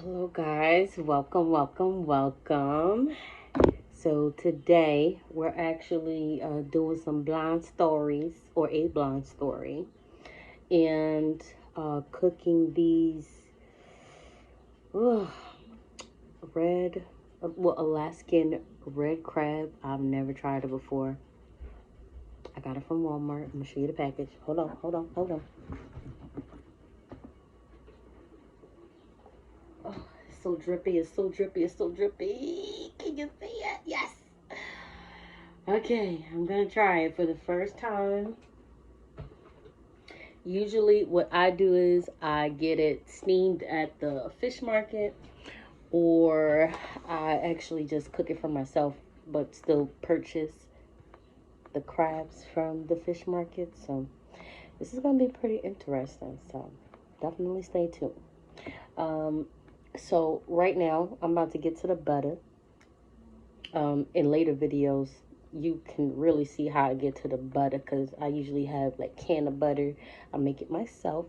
Hello guys, welcome. So today we're actually doing some blind stories, or a blind story, and cooking these uh, red, Alaskan red crab. I've never tried it before. I got it from Walmart. I'm gonna show you the package. Hold on. Oh, it's so drippy, it's so drippy. Can you see it? Yes. Okay, I'm gonna try it for the first time. Usually what I do is I get it steamed at the fish market, or I actually just cook it for myself, but still purchase the crabs from the fish market. So this is gonna be pretty interesting, so definitely stay tuned. So right now I'm about to get to the butter. In later videos you can really see how I get to the butter, because I usually have like can of butter. I make it myself.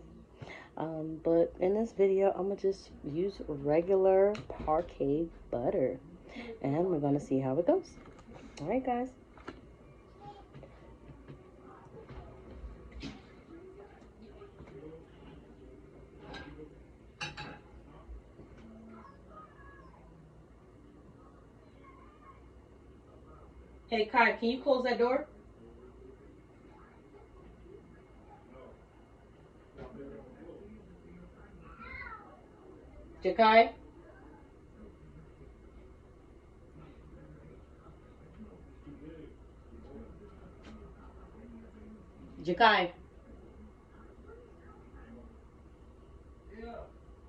But in this video I'm gonna just use regular parquet butter, and we're gonna see how it goes. All right, guys. Hey Kai, can you close that door? Jakai? Jakai,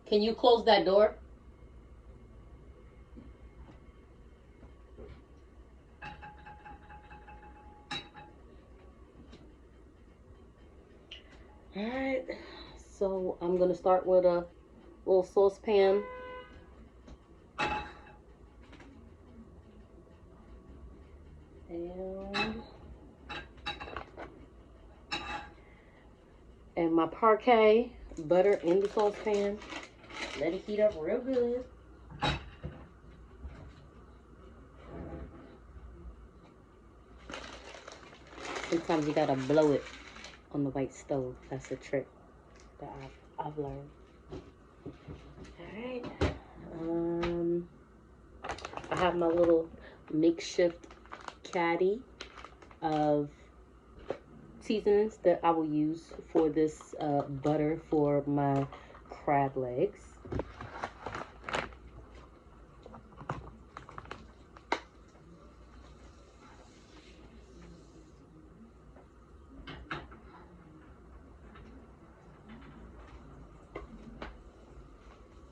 can you close that door? All right, so I'm gonna start with a little saucepan. And my parquet butter in the saucepan. Let it heat up real good. Sometimes you gotta blow it on the white stove. That's a trick that I've learned. All right. I have my little makeshift caddy of seasonings that I will use for this butter for my crab legs.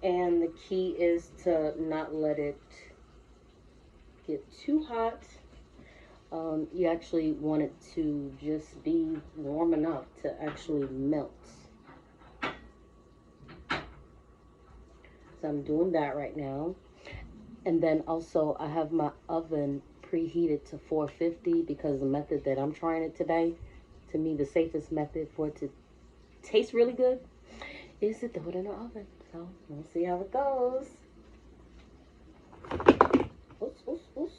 And the key is to not let it get too hot. You actually want it to just be warm enough to actually melt. So I'm doing that right now. And then also I have my oven preheated to 450, because the method that I'm trying it today, to me the safest method for it to taste really good, is to throw it in the oven. So we'll see how it goes. Oops.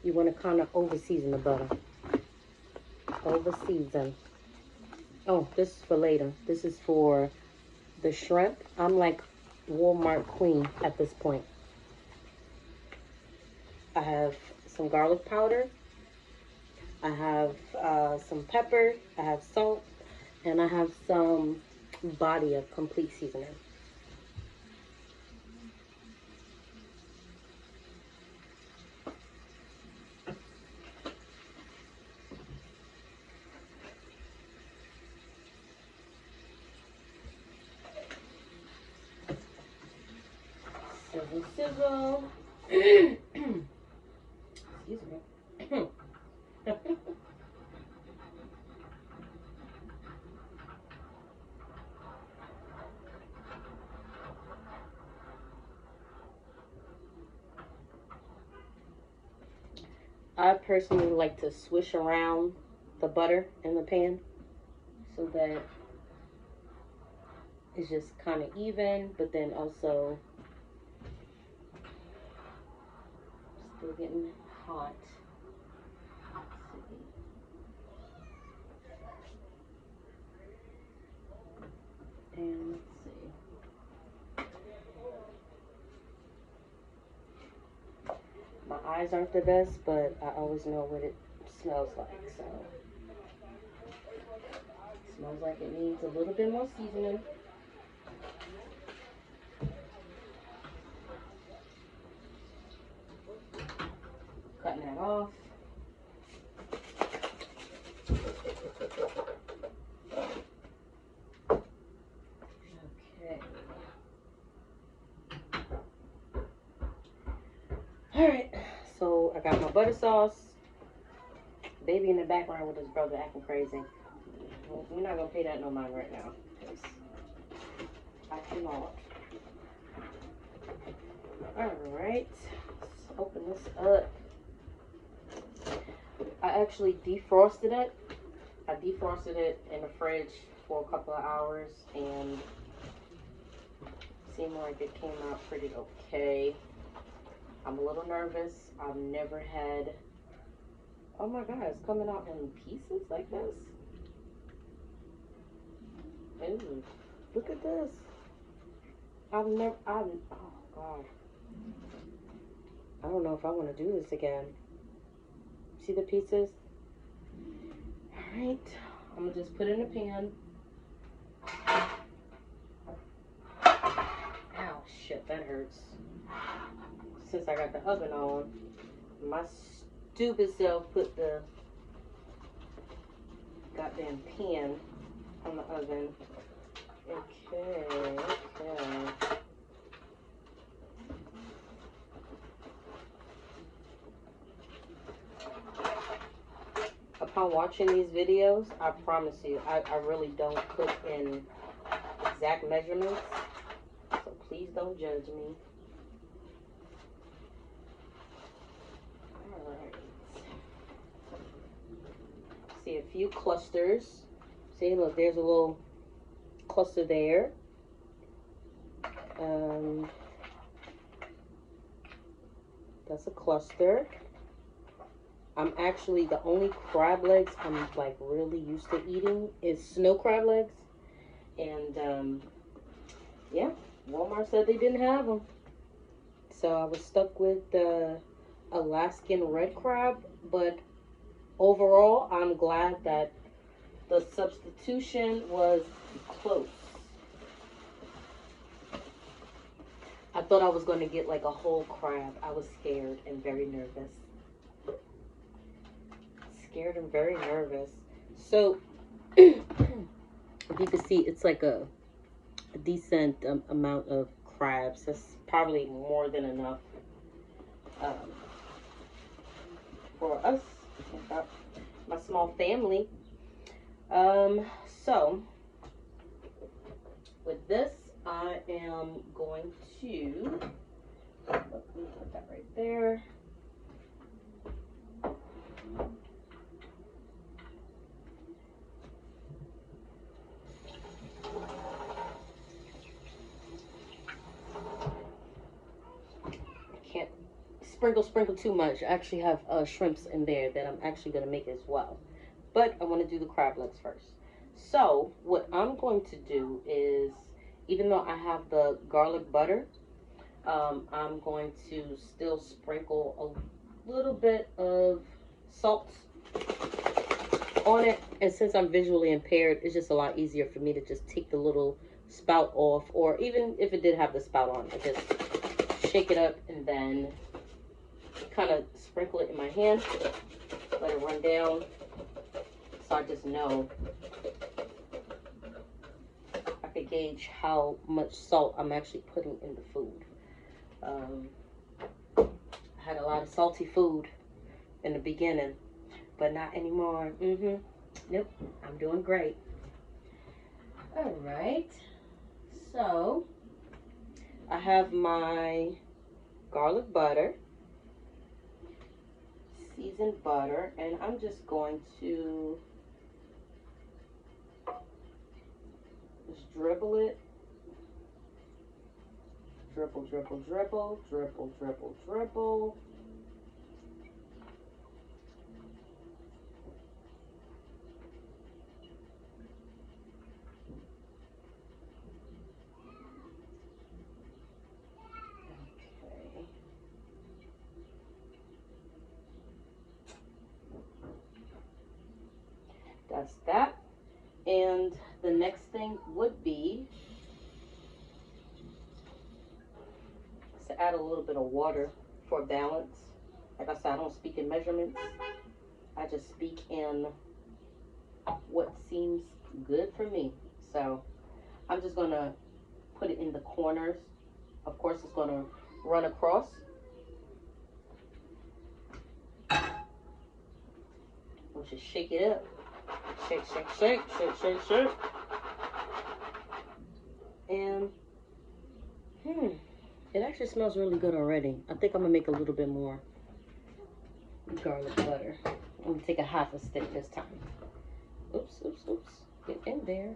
You want to kind of over season the butter. Over season. Oh, this is for later. This is for the shrimp. I'm like Walmart queen at this point. I have some garlic powder. I have some pepper. I have salt. And I have some body of complete seasoning. Sizzle, sizzle. I personally like to swish around the butter in the pan so that it's just kind of even, but then also still getting hot. Let's see. And let's see. My eyes aren't the best, but I always know what it smells like, so. It smells like it needs a little bit more seasoning. Cutting that off. Okay. Alright, so I got my butter sauce. Baby in the background with his brother acting crazy. We're not gonna pay that no mind right now. I cannot. Alright, let's open this up. I actually defrosted it. I defrosted it in the fridge for a couple of hours and it seemed like it came out pretty okay. I'm a little nervous. I've never had, oh my God, it's coming out in pieces like this. Ooh, look at this. oh God. I don't know if I want to do this again. See the pieces? Alright, I'm gonna just put it in a pan. Ow, shit, that hurts. Since I got the oven on, my stupid self put the goddamn pan on the oven. Okay. Upon watching these videos, I promise you, I really don't cook in exact measurements, so please don't judge me. Alright. See a few clusters. See, look, there's a little cluster there. That's a cluster. I'm actually, the only crab legs I'm like really used to eating is snow crab legs. And yeah, Walmart said they didn't have them. So I was stuck with the Alaskan red crab. But overall, I'm glad that the substitution was close. I thought I was going to get like a whole crab. I was scared and very nervous. Scared and very nervous. So, if you can see, it's like a decent amount of crabs. That's probably more than enough for us, my small family. So, with this, I am going to, let me put that right there. Can't sprinkle too much. I actually have shrimps in there that I'm actually going to make as well. But I want to do the crab legs first. So what I'm going to do is, even though I have the garlic butter, I'm going to still sprinkle a little bit of salt on it. And since I'm visually impaired, it's just a lot easier for me to just take the little spout off, or even if it did have the spout on, I just shake it up and then kind of sprinkle it in my hand, let it run down, so I just know I could gauge how much salt I'm actually putting in the food. I had a lot of salty food in the beginning, but not anymore. Nope, I'm doing great. All right, so I have my garlic butter. seasoned butter, and I'm just going to just dribble it. Dribble, dribble, dribble, dribble, dribble, dribble. Okay. That's that. And the next thing would be to add a little bit of water for balance. Like I said, I don't speak in measurements. I just speak in what seems good for me. So I'm just going to put it in the corners. Of course, it's going to run across. We'll just shake it up. Shake, shake, shake, shake, shake, shake. And, it actually smells really good already. I think I'm going to make a little bit more garlic butter. I'm going to take a half a stick this time. Oops, oops, oops. Get in there.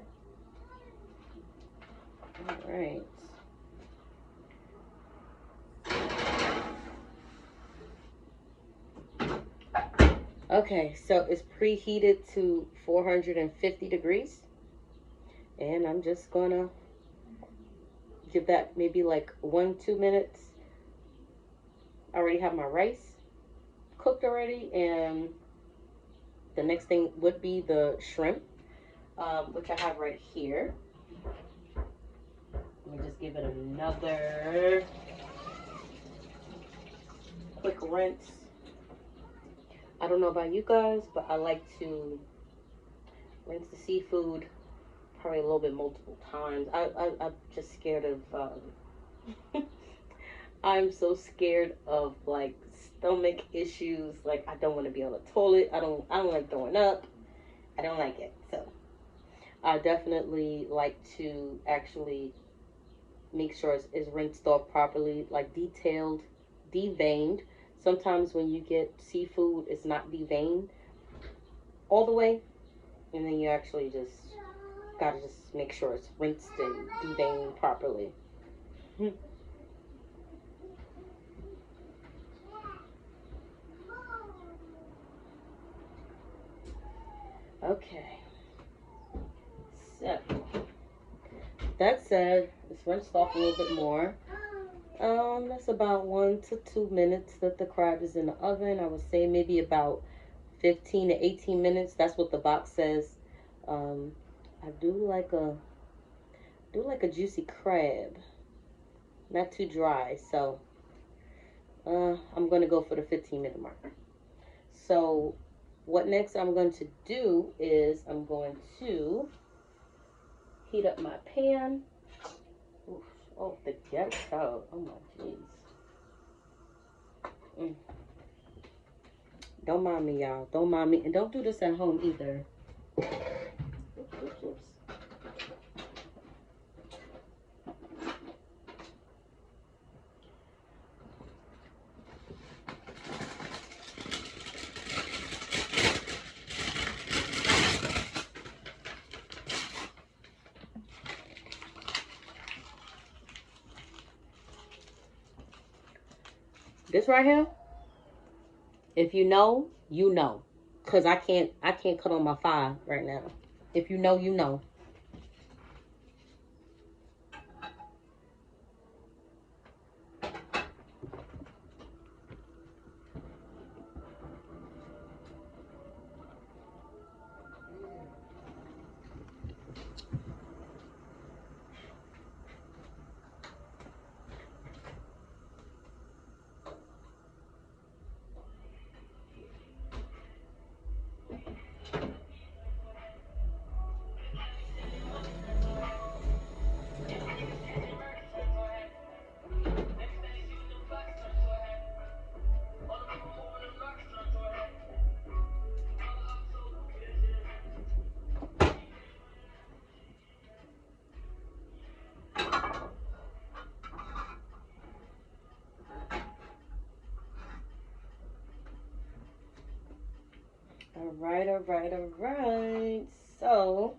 All right. Okay, so it's preheated to 450 degrees. And I'm just going to give that maybe like 1-2 minutes. I already have my rice cooked already, and the next thing would be the shrimp, which I have right here. Let me just give it another quick rinse. I don't know about you guys, but I like to rinse the seafood probably a little bit multiple times. I'm just scared of I'm so scared of like stomach issues. Like I don't want to be on the toilet. I don't like throwing up. I don't like it. So I definitely like to actually make sure it's rinsed off properly, like detailed, deveined. Sometimes when you get seafood, it's not deveined all the way, and then you actually just gotta just make sure it's rinsed and deveined properly. Okay, so that said, it's rinsed off a little bit more. That's about 1 to 2 minutes that the crab is in the oven. I would say maybe about 15 to 18 minutes. That's what the box says. I do like a juicy crab, not too dry. So I'm gonna go for the 15-minute mark. So what next I'm going to do is I'm going to heat up my pan. Oof. Oh, the ghetto. Oh my jeez. Don't mind me, y'all. Don't mind me. And don't do this at home either. Oops, oops, oops. This right here, if you know, you know. Cause I can't cut on my 5 right now. If you know, you know. All right. So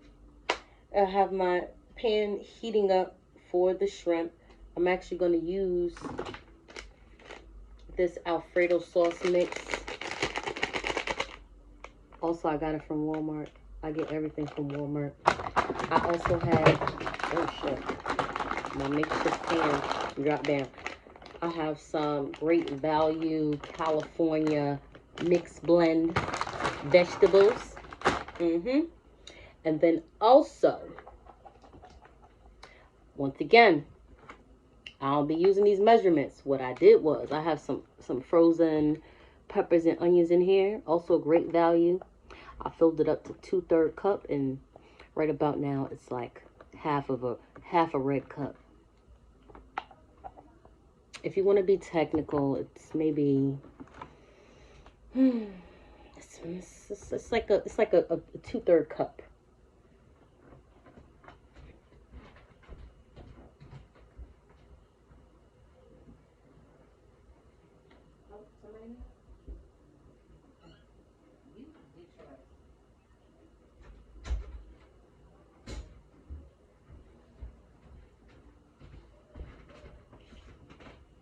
I have my pan heating up for the shrimp. I'm actually going to use this Alfredo sauce mix. Also, I got it from Walmart. I get everything from Walmart. I also have, oh shit, my makeshift pan dropped down. I have some Great Value California mixed blend vegetables. And then also, once again, I'll be using these measurements. What I did was I have some frozen peppers and onions in here. Also Great Value. I filled it up to 2/3 cup, and right about now it's like half a red cup. If you want to be technical, it's maybe it's like a 2/3 cup.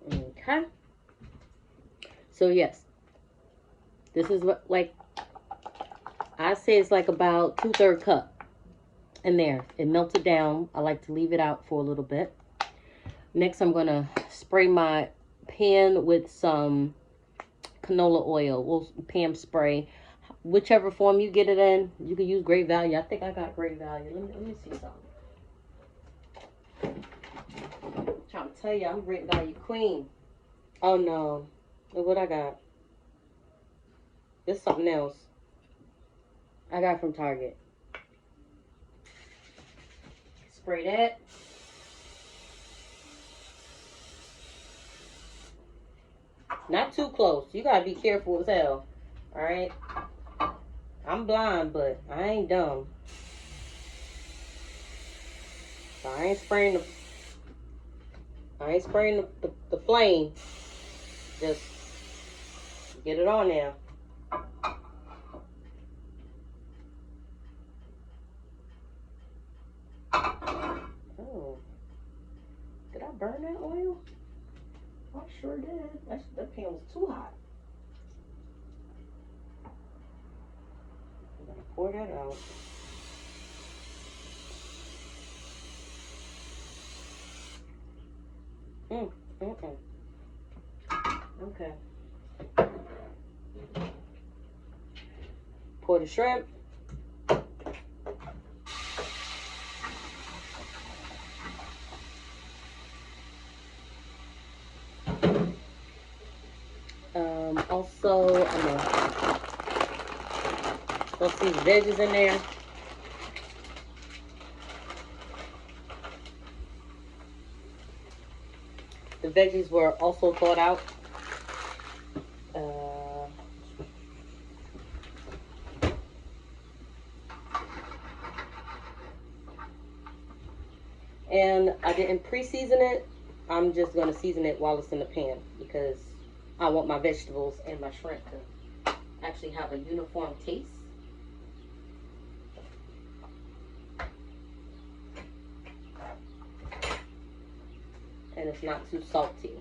Okay. So yes, this is what, like I say, it's like about 2/3 cup in there. It melted down. I like to leave it out for a little bit. Next, I'm gonna spray my pan with some canola oil. Well, pan spray, whichever form you get it in. You can use Great Value. I think I got Great Value. Let me see something. I'm trying to tell you, I'm Great Value queen. Oh no, look what I got. This is something else. I got from Target. Spray that. Not too close. You gotta be careful as hell. Alright? I'm blind, but I ain't dumb. So I ain't spraying the flame. Just get it on there. Oh. Did I burn that oil? I sure did. That pan was too hot. I'm gonna pour that out. Okay. Pour the shrimp. Also, I'm gonna throw these veggies in there. The veggies were also thawed out. And I didn't pre-season it. I'm just going to season it while it's in the pan because I want my vegetables and my shrimp to actually have a uniform taste. And it's not too salty.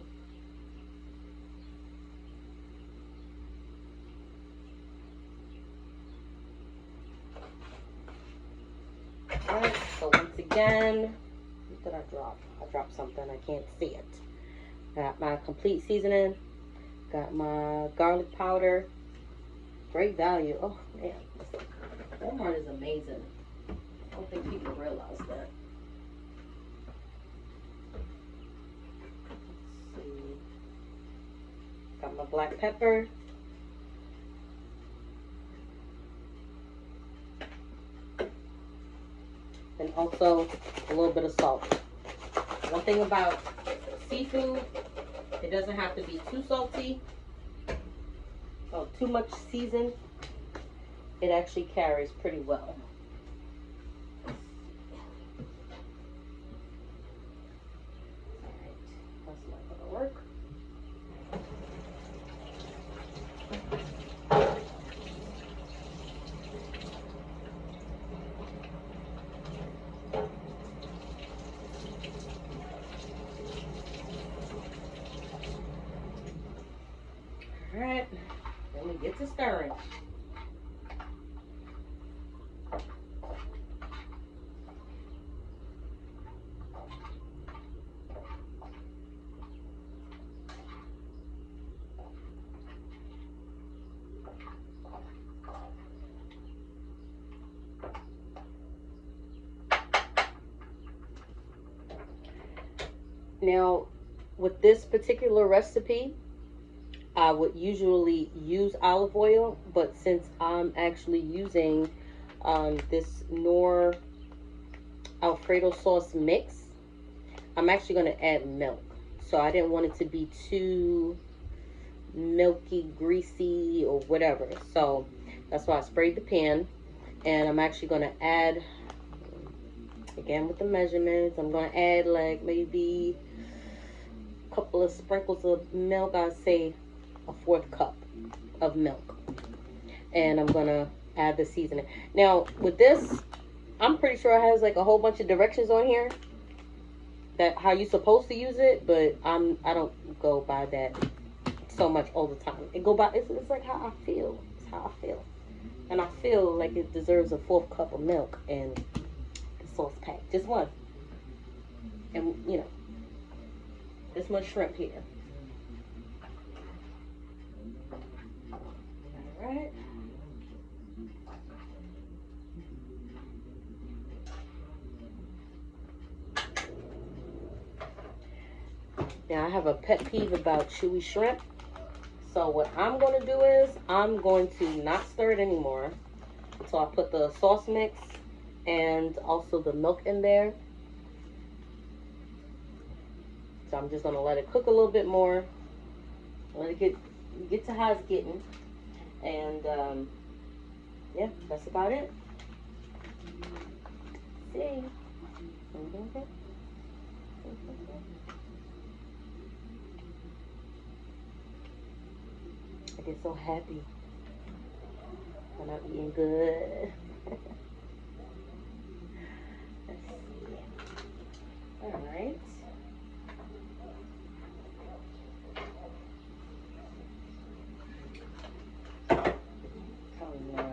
Alright, so once again, what did I drop? I dropped something, I can't see it. Got my complete seasoning, got my garlic powder, Great Value. Oh man, Walmart is amazing. I don't think people realize that. Let's see. Got my black pepper. And also a little bit of salt. One thing about seafood, it doesn't have to be too salty or too much seasoned. It actually carries pretty well. Alright, that's not gonna work. All right, then we get to stirring. Now, with this particular recipe, I would usually use olive oil, but since I'm actually using this Knorr Alfredo sauce mix, I'm actually going to add milk. So I didn't want it to be too milky, greasy, or whatever. So that's why I sprayed the pan. And I'm actually going to add, again with the measurements, I'm going to add like maybe a couple of sprinkles of milk. I'd say a 1/4 cup of milk. And I'm going to add the seasoning. Now with this, I'm pretty sure it has like a whole bunch of directions on here that how you're supposed to use it, but I don't go by that so much all the time. It go by it's like how I feel. It's how I feel. And I feel like it deserves a 1/4 cup of milk and the sauce pack. Just one. And you know, this much shrimp here. Alright. Now I have a pet peeve about chewy shrimp. So what I'm going to do is I'm going to not stir it anymore until I put the sauce mix and also the milk in there. So I'm just going to let it cook a little bit more. Let it get to how it's getting. And yeah, that's about it. See? I get so happy when I'm eating good. Let's see. All right. Oh no.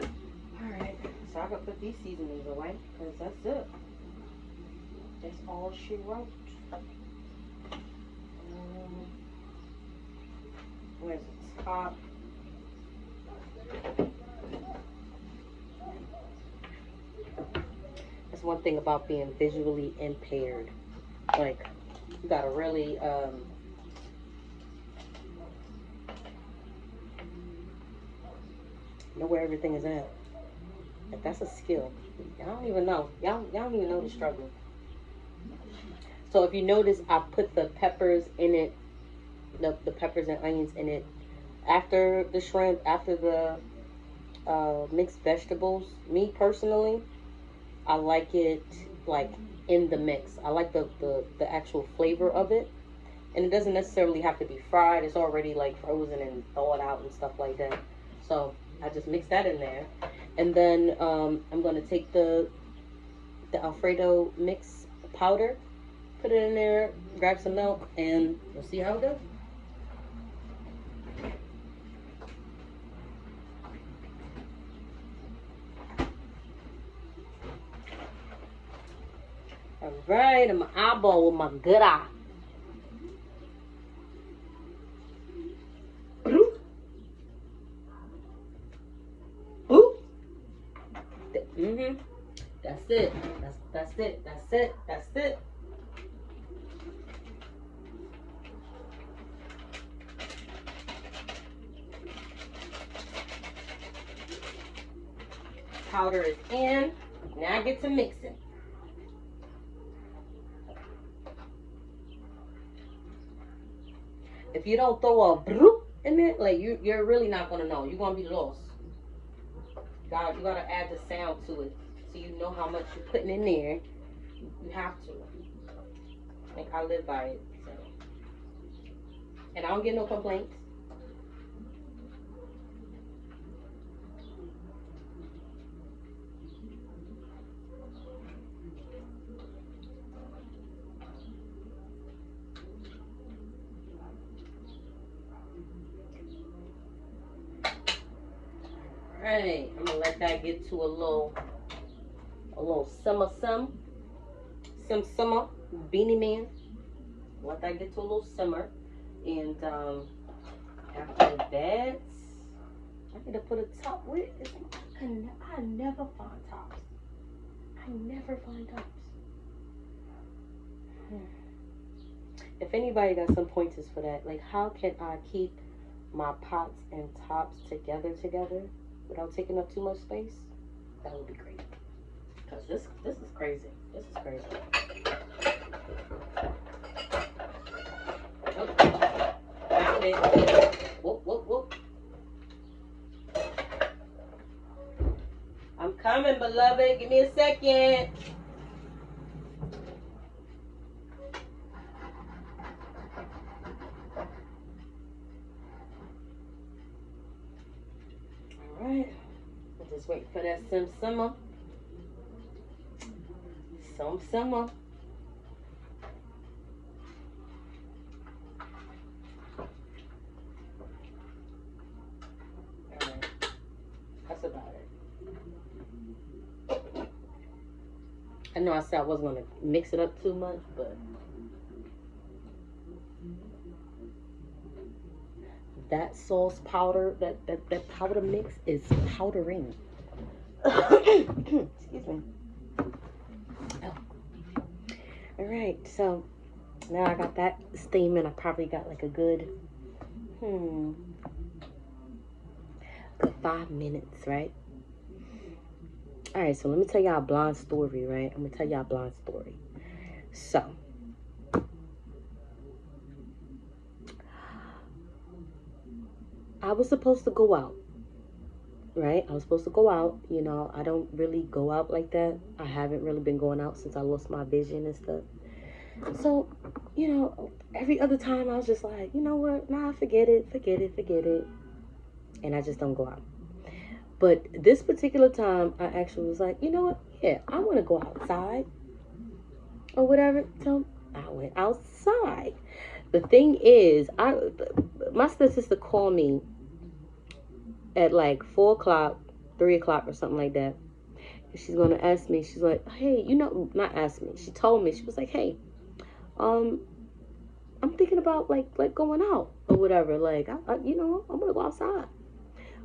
All right. So I gotta put these seasonings away because that's it. That's all she wrote. Where's the top? That's one thing about being visually impaired. Like, you gotta really know where everything is at. Like, that's a skill. Y'all don't even know. Y'all don't even know the struggle. So if you notice, I put the peppers in it, the peppers and onions in it after the shrimp, after the mixed vegetables. Me personally, I like it like in the mix. I like the actual flavor of it. And it doesn't necessarily have to be fried. It's already like frozen and thawed out and stuff like that. So I just mix that in there. And then I'm going to take the Alfredo mix powder, put it in there, grab some milk, and we'll see how it goes. All right, I'm an eyeball with my good eye. Mm-hmm. That's it. That's it. That's it. That's it. Powder is in. Now I get to mixing. If you don't throw a broop in it, like you're really not gonna know. You're gonna be lost. You gotta add the sound to it, so you know how much you're putting in there. You have to. Like I live by it, so. And I don't get no complaints. right, I'm gonna let that get to a little simmer, simmer, beanie man. Let that get to a little simmer, and after that, I need to put a top. Where is I never find tops. I never find tops. If anybody got some pointers for that, like how can I keep my pots and tops together without taking up too much space? That would be great. Cause this is crazy. This is crazy. Oh, found it. Whoop whoop whoop. I'm coming, beloved. Give me a second. Alright. I'll just wait for that simmer. Simmer. Alright. That's about it. I know I said I wasn't going to mix it up too much, but that sauce powder, that powder mix is powdering. Excuse me. Oh. All right, so now I got that steaming. I probably got like a good 5 minutes, right? All right, so let me tell y'all a blonde story, right? I'm gonna tell y'all a blonde story. So, I was supposed to go out, right? I was supposed to go out. You know, I don't really go out like that. I haven't really been going out since I lost my vision and stuff. So, you know, every other time I was just like, you know what? Nah, forget it. And I just don't go out. But this particular time, I actually was like, you know what? Yeah, I want to go outside or whatever. So I went outside. The thing is, my sister called me at like 4 o'clock, 3 o'clock or something like that. And she's going to ask me, she's like, hey, you know, not ask me. She told me, she was like, hey, I'm thinking about like going out or whatever. Like, you know, I'm going to go outside.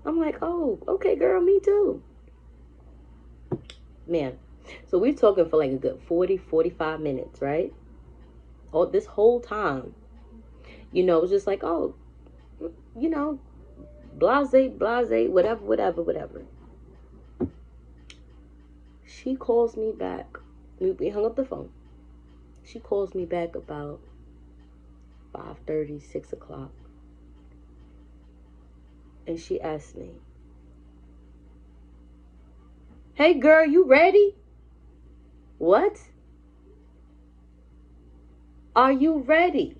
I'm like, oh, okay, girl, me too. Man, so we're talking for like a good 45 minutes, right? Oh, this whole time, you know, it was just like, oh, you know, blase, whatever. She calls me back. We hung up the phone. She calls me back about 5:30, 6 o'clock. And she asked me, hey, girl, you ready? What? Are you ready?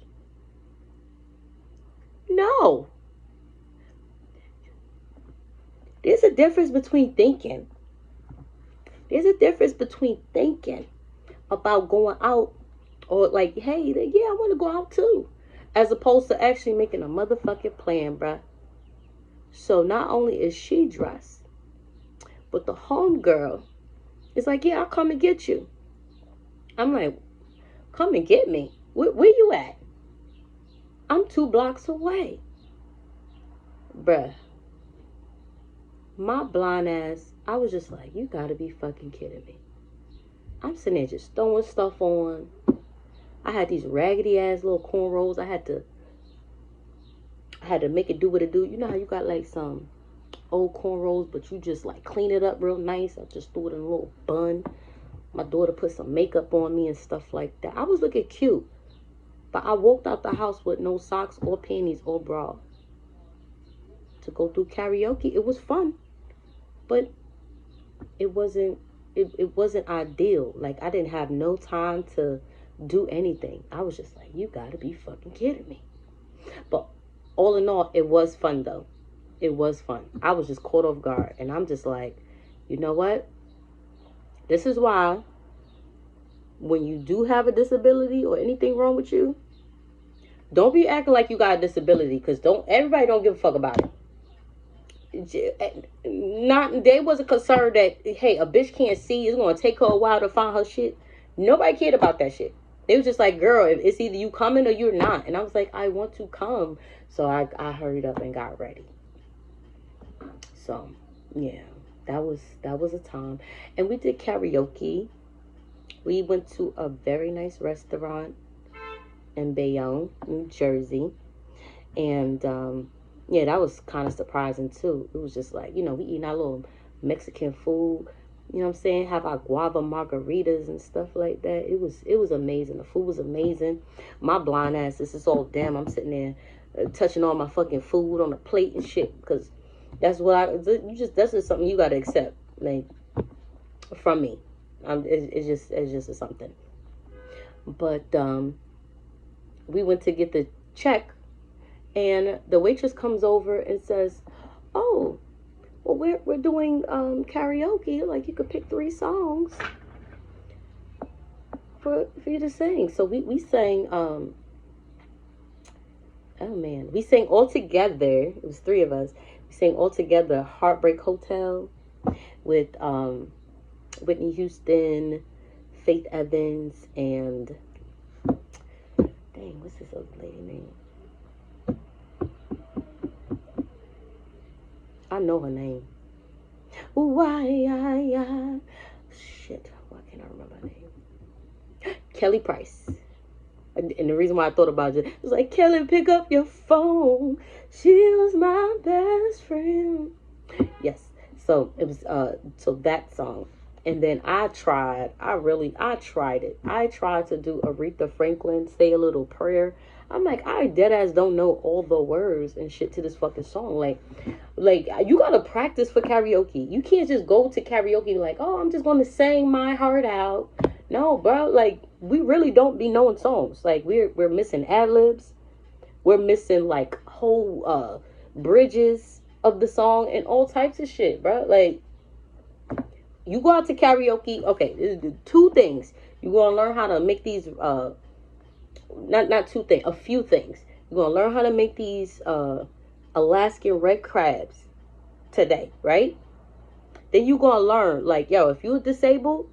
No. There's a difference between thinking. About going out or like, hey, yeah, I want to go out too. As opposed to actually making a motherfucking plan, bruh. So not only is she dressed, but the homegirl is like, yeah, I'll come and get you. I'm like, come and get me? Where you at? I'm 2 blocks away. Bruh. My blind ass, I was just like, you gotta be fucking kidding me. I'm sitting there just throwing stuff on. I had these raggedy ass little cornrows. I had to make it do what it do. You know how you got like some old cornrows, but you just like clean it up real nice. I just threw it in a little bun. My daughter put some makeup on me and stuff like that. I was looking cute. But I walked out the house with no socks or panties or bra to go through karaoke. It was fun. But it wasn't ideal. Like, I didn't have no time to do anything. I was just like, you gotta be fucking kidding me. But all in all, it was fun though. It was fun. I was just caught off guard. And I'm just like, you know what? This is why when you do have a disability or anything wrong with you, don't be acting like you got a disability, because everybody don't give a fuck about it. Not they wasn't concerned that, hey, a bitch can't see, it's gonna take her a while to find her shit. Nobody cared about that shit. They was just like, girl, it's either you coming or you're not. And I was like, I want to come. So I hurried up and got ready. So yeah, that was a time. And we did karaoke. We went to a very nice restaurant in Bayonne, New Jersey. And yeah, that was kind of surprising too. It was just like, we eating our little Mexican food. You know what I'm saying? Have our guava margaritas and stuff like that. It was amazing. The food was amazing. My blind ass, this is all damn. I'm sitting there touching all my fucking food on the plate and shit, because that's just something you gotta accept, like, from me. It's just something. But we went to get the check, and the waitress comes over and says, "Oh, well, we're doing karaoke. Like, you could pick 3 songs for you to sing." So we sang. Oh man, we sang all together. It was 3 of us. We sang all together "Heartbreak Hotel" with Whitney Houston, Faith Evans, and dang, what's this other lady name? I know her name. Shit, why can't I remember her name? Kelly Price. And the reason why I thought about it was like, Kelly, pick up your phone. She was my best friend. Yes. So it was so that song. And then I tried it. I tried to do Aretha Franklin, Say a Little Prayer. I'm like, I dead ass don't know all the words and shit to this fucking song. Like you gotta practice for karaoke. You can't just go to karaoke like, oh, I'm just gonna sing my heart out. No, bro. Like, we really don't be knowing songs. Like, we're missing ad libs. We're missing like whole bridges of the song and all types of shit, bro. Like, you go out to karaoke. Okay, 2 things. You gonna learn how to make these. Not 2 things. A few things. You're gonna learn how to make these Alaskan red crabs today, right? Then you gonna learn, like, yo, if you're disabled,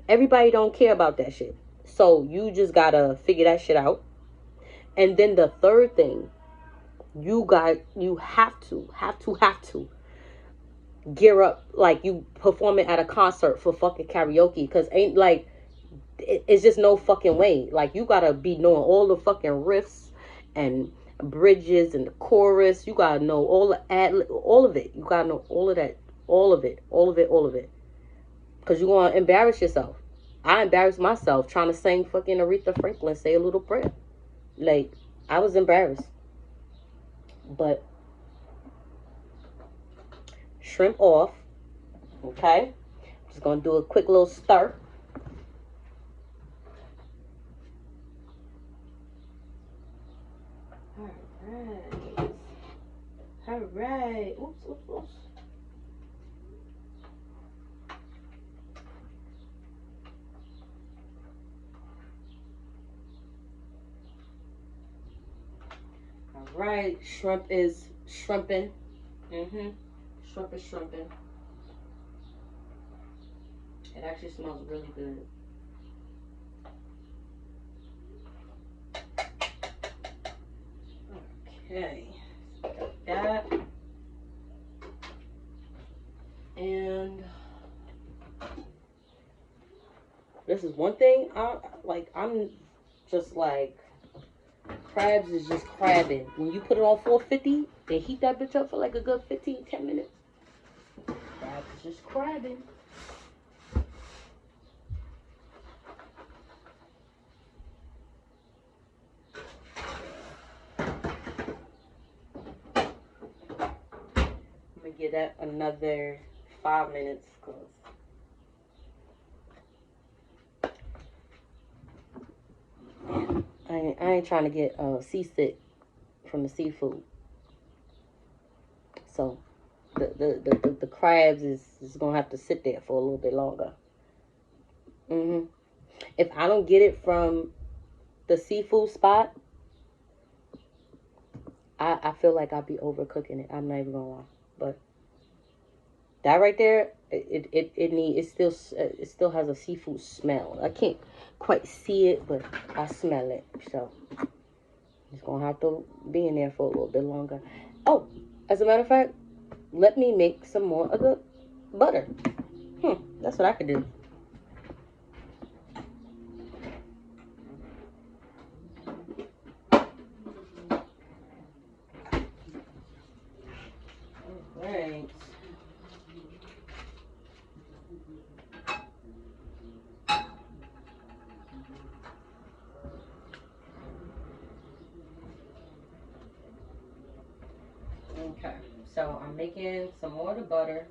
everybody don't care about that shit. So you just gotta figure that shit out. And then the third thing, you have to gear up like you performing at a concert for fucking karaoke. Cause ain't like, it's just no fucking way. Like, you gotta be knowing all the fucking riffs and bridges and the chorus. You gotta know all of it. You gotta know all of that, all of it. Cause you're gonna embarrass yourself. I embarrassed myself trying to sing fucking Aretha Franklin, Say a Little Prayer. Like, I was embarrassed. But shrimp off. Okay. Just gonna do a quick little stir. All right. Oops. All right. Shrimp is shrimping. Shrimp is shrimping. It actually smells really good. Okay. That. And this is one thing I'm just like, crabs is just crabbing. When you put it on 450, they heat that bitch up for like a good 10 minutes. Crabs is just crabbing. I'm gonna give that another 5 minutes, cause I ain't trying to get seasick from the seafood. So the crabs is gonna have to sit there for a little bit longer. If I don't get it from the seafood spot, I feel like I'll be overcooking it. I'm not even gonna lie. but that right there, it still has a seafood smell. I can't quite see it, but I smell it. So it's gonna have to be in there for a little bit longer. Oh, as a matter of fact, let me make some more of the butter. That's what I could do. Right. Okay, so I'm making some more of the butter.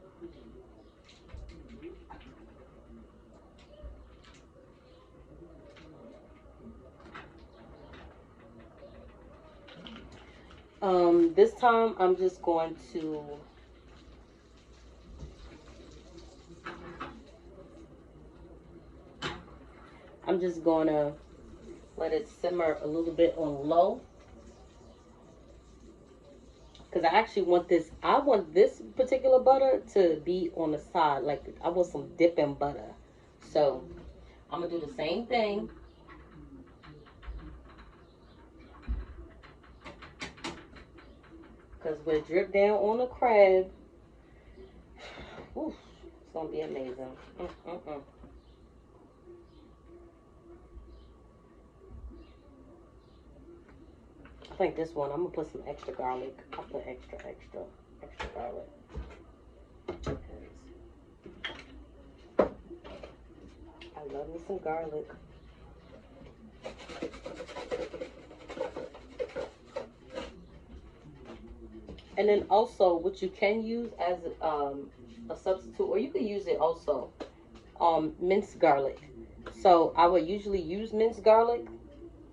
This time I'm just going to let it simmer a little bit on low. Because I want this particular butter to be on the side. Like, I want some dipping butter. So, I'm going to do the same thing. Because we'll drip down on the crab. Oof, it's going to be amazing. I think this one, I'm going to put some extra garlic. I'll put extra garlic. I love me some garlic. And then also, what you can use as a substitute, or you can use it also, minced garlic. So I would usually use minced garlic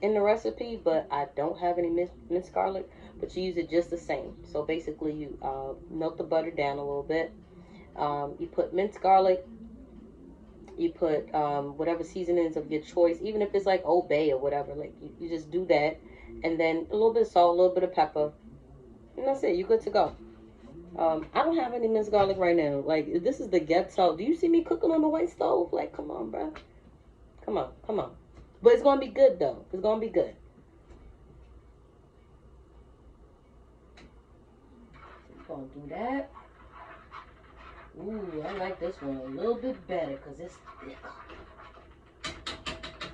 in the recipe, but I don't have any minced garlic. But you use it just the same. So basically, you melt the butter down a little bit. You put minced garlic. You put whatever seasonings of your choice, even if it's like Old Bay or whatever. Like you just do that, and then a little bit of salt, a little bit of pepper, and that's it. You're good to go. I don't have any minced garlic right now. Like, this is the ghetto. Do you see me cooking on the white stove? Like, come on, bro. Come on. But it's going to be good, though. It's going to be good. We're going to do that. Ooh, I like this one a little bit better because it's thicker.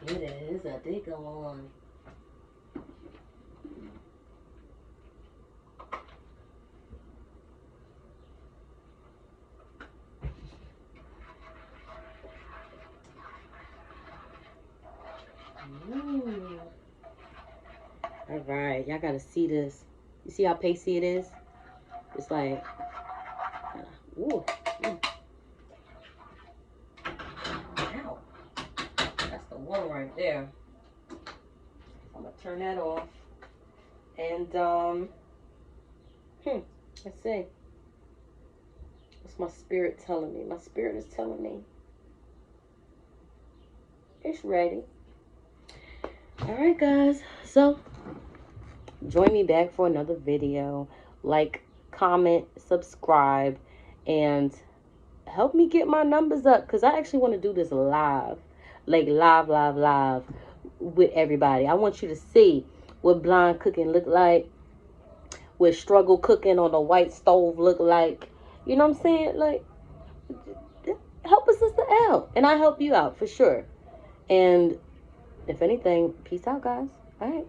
It is a thicker one. All right, y'all gotta see this. You see how pasty it is? It's like, ooh. Ow. That's the one right there. I'm gonna turn that off. And let's see. What's my spirit telling me? My spirit is telling me it's ready. All right, guys. So join me back for another video. Like, comment, subscribe, and help me get my numbers up, because I actually want to do this live. Like, live with everybody. I want you to see what blind cooking look like, what struggle cooking on a white stove look like. You know what I'm saying? Like, help a sister out, and I help you out for sure. And if anything, peace out, guys. All right.